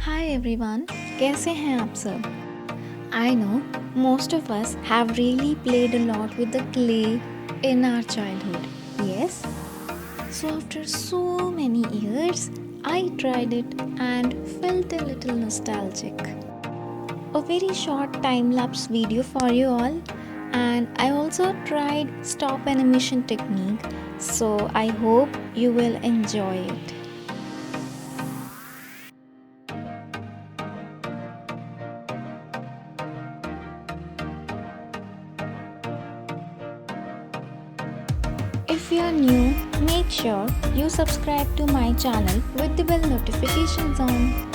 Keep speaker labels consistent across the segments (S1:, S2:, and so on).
S1: Hi everyone, कैसे हैं आप सब? I know most of us have really played a lot with the clay in our childhood. Yes? So after so many years, I tried it and felt a little nostalgic. A very short time-lapse video for you all, and I also tried stop animation technique, so I hope you will enjoy it. If you are new, make sure you subscribe to my channel with the bell notifications on.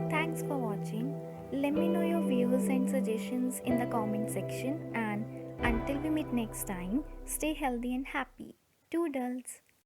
S1: Thanks for watching. Let me know your views and suggestions in the comment section, and until we meet next time, stay healthy and happy. Doodles!